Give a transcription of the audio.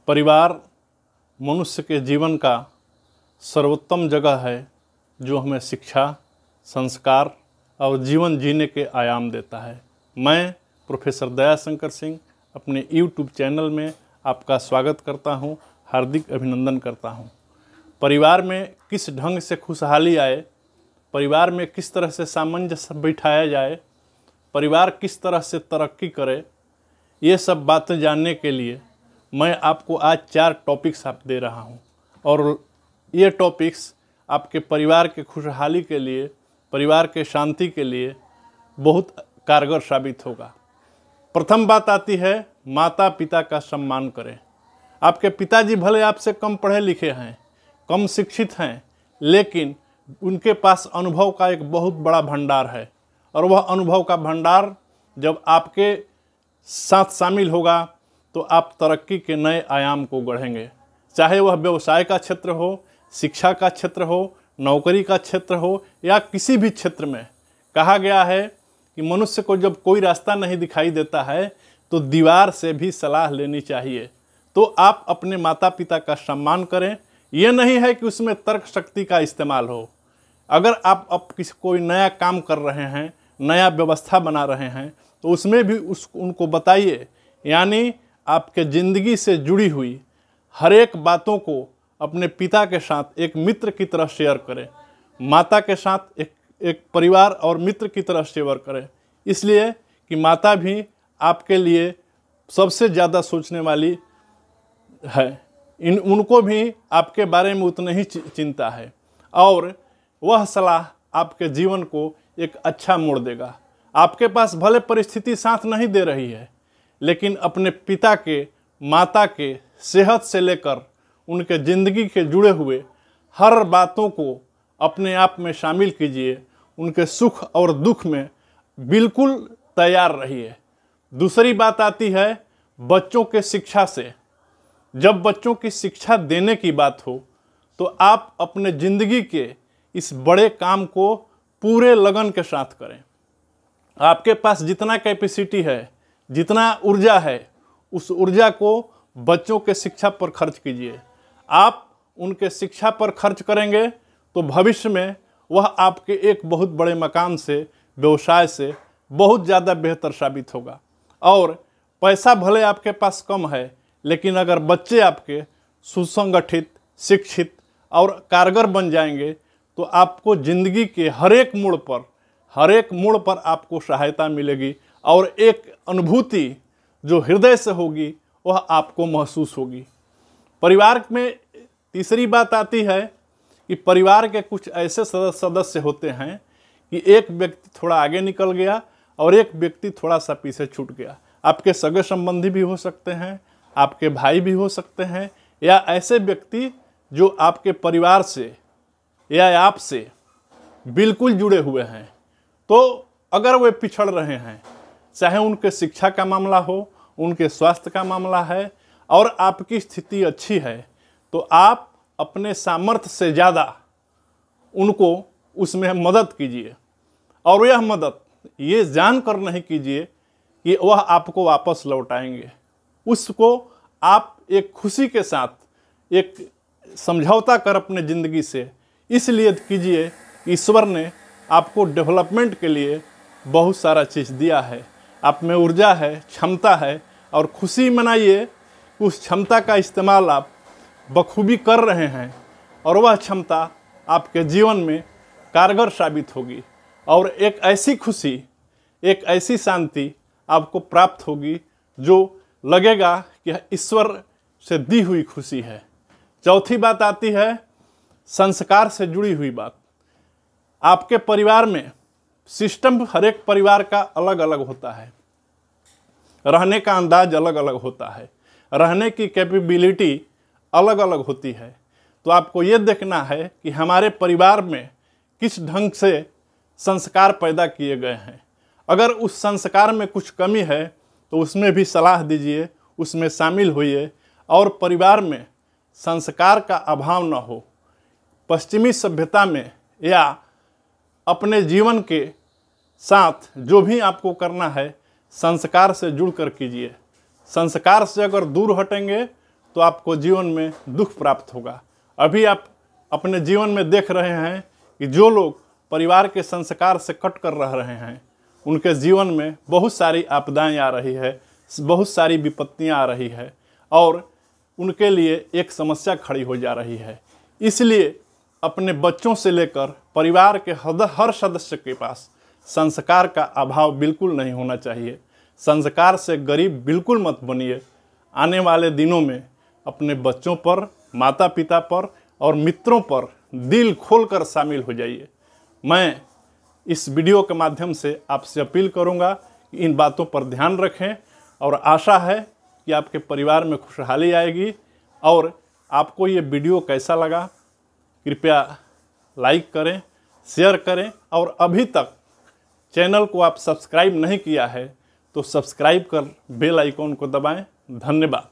परिवार मनुष्य के जीवन का सर्वोत्तम जगह है जो हमें शिक्षा, संस्कार और जीवन जीने के आयाम देता है। मैं प्रोफेसर दयाशंकर सिंह अपने यूट्यूब चैनल में आपका स्वागत करता हूं, हार्दिक अभिनंदन करता हूं। परिवार में किस ढंग से खुशहाली आए, परिवार में किस तरह से सामंजस्य बिठाया जाए, परिवार किस तरह से तरक्की करे, ये सब बातें जानने के लिए मैं आपको आज 4 टॉपिक्स आप दे रहा हूं और ये टॉपिक्स आपके परिवार के खुशहाली के लिए, परिवार के शांति के लिए बहुत कारगर साबित होगा। प्रथम बात आती है माता पिता का सम्मान करें। आपके पिताजी भले आपसे कम पढ़े लिखे हैं, कम शिक्षित हैं, लेकिन उनके पास अनुभव का एक बहुत बड़ा भंडार है और वह अनुभव का भंडार जब आपके साथ शामिल होगा तो आप तरक्की के नए आयाम को गढ़ेंगे। चाहे वह व्यवसाय का क्षेत्र हो, शिक्षा का क्षेत्र हो, नौकरी का क्षेत्र हो या किसी भी क्षेत्र में। कहा गया है कि मनुष्य को जब कोई रास्ता नहीं दिखाई देता है तो दीवार से भी सलाह लेनी चाहिए। तो आप अपने माता पिता का सम्मान करें। ये नहीं है कि उसमें तर्क शक्ति का इस्तेमाल हो। अगर आप अब कोई नया काम कर रहे हैं, नया व्यवस्था बना रहे हैं, तो उसमें भी उनको बताइए। यानी आपके ज़िंदगी से जुड़ी हुई हर एक बातों को अपने पिता के साथ एक मित्र की तरह शेयर करें, माता के साथ एक परिवार और मित्र की तरह शेयर करें। इसलिए कि माता भी आपके लिए सबसे ज़्यादा सोचने वाली है। उनको भी आपके बारे में उतना ही चिंता है और वह सलाह आपके जीवन को एक अच्छा मोड़ देगा। आपके पास भले परिस्थिति साथ नहीं दे रही है, लेकिन अपने पिता के, माता के सेहत से लेकर उनके ज़िंदगी के जुड़े हुए हर बातों को अपने आप में शामिल कीजिए। उनके सुख और दुख में बिल्कुल तैयार रहिए। दूसरी बात आती है बच्चों के शिक्षा से। जब बच्चों की शिक्षा देने की बात हो तो आप अपने ज़िंदगी के इस बड़े काम को पूरे लगन के साथ करें। आपके पास जितना कैपेसिटी है, जितना ऊर्जा है, उस ऊर्जा को बच्चों के शिक्षा पर खर्च कीजिए। आप उनके शिक्षा पर खर्च करेंगे तो भविष्य में वह आपके एक बहुत बड़े मकान से, व्यवसाय से बहुत ज़्यादा बेहतर साबित होगा। और पैसा भले आपके पास कम है, लेकिन अगर बच्चे आपके सुसंगठित, शिक्षित और कारगर बन जाएंगे तो आपको ज़िंदगी के हर एक मोड़ पर आपको सहायता मिलेगी और एक अनुभूति जो हृदय से होगी वह आपको महसूस होगी। परिवार में तीसरी बात आती है कि परिवार के कुछ ऐसे सदस्य होते हैं कि एक व्यक्ति थोड़ा आगे निकल गया और एक व्यक्ति थोड़ा सा पीछे छूट गया। आपके सगे संबंधी भी हो सकते हैं, आपके भाई भी हो सकते हैं, या ऐसे व्यक्ति जो आपके परिवार से या आपसे बिल्कुल जुड़े हुए हैं। तो अगर वे पिछड़ रहे हैं, चाहे उनके शिक्षा का मामला हो, उनके स्वास्थ्य का मामला है और आपकी स्थिति अच्छी है, तो आप अपने सामर्थ्य से ज़्यादा उनको उसमें मदद कीजिए। और यह मदद ये जानकर नहीं कीजिए कि वह आपको वापस लौटाएंगे। उसको आप एक खुशी के साथ एक समझौता कर अपने ज़िंदगी से इसलिए कीजिए, ईश्वर ने आपको डेवलपमेंट के लिए बहुत सारा चीज़ दिया है। आप में ऊर्जा है, क्षमता है और खुशी मनाइए। उस क्षमता का इस्तेमाल आप बखूबी कर रहे हैं और वह क्षमता आपके जीवन में कारगर साबित होगी और एक ऐसी खुशी, एक ऐसी शांति आपको प्राप्त होगी जो लगेगा कि ईश्वर से दी हुई खुशी है। चौथी बात आती है संस्कार से जुड़ी हुई बात। आपके परिवार में सिस्टम हर एक परिवार का अलग अलग होता है, रहने का अंदाज अलग अलग होता है, रहने की कैपेबिलिटी अलग अलग होती है। तो आपको ये देखना है कि हमारे परिवार में किस ढंग से संस्कार पैदा किए गए हैं। अगर उस संस्कार में कुछ कमी है तो उसमें भी सलाह दीजिए, उसमें शामिल होइए और परिवार में संस्कार का अभाव न हो। पश्चिमी सभ्यता में या अपने जीवन के साथ जो भी आपको करना है संस्कार से जुड़कर कीजिए। संस्कार से अगर दूर हटेंगे तो आपको जीवन में दुख प्राप्त होगा। अभी आप अपने जीवन में देख रहे हैं कि जो लोग परिवार के संस्कार से कट कर रह रहे हैं, उनके जीवन में बहुत सारी आपदाएं आ रही है, बहुत सारी विपत्तियां आ रही है और उनके लिए एक समस्या खड़ी हो जा रही है। इसलिए अपने बच्चों से लेकर परिवार के हर सदस्य के पास संस्कार का अभाव बिल्कुल नहीं होना चाहिए। संस्कार से गरीब बिल्कुल मत बनिए। आने वाले दिनों में अपने बच्चों पर, माता पिता पर और मित्रों पर दिल खोलकर शामिल हो जाइए। मैं इस वीडियो के माध्यम से आपसे अपील करूंगा कि इन बातों पर ध्यान रखें और आशा है कि आपके परिवार में खुशहाली आएगी। और आपको ये वीडियो कैसा लगा कृपया लाइक करें, शेयर करें और अभी तक चैनल को आप सब्सक्राइब नहीं किया है तो सब्सक्राइब कर बेल आइकॉन को दबाएं। धन्यवाद।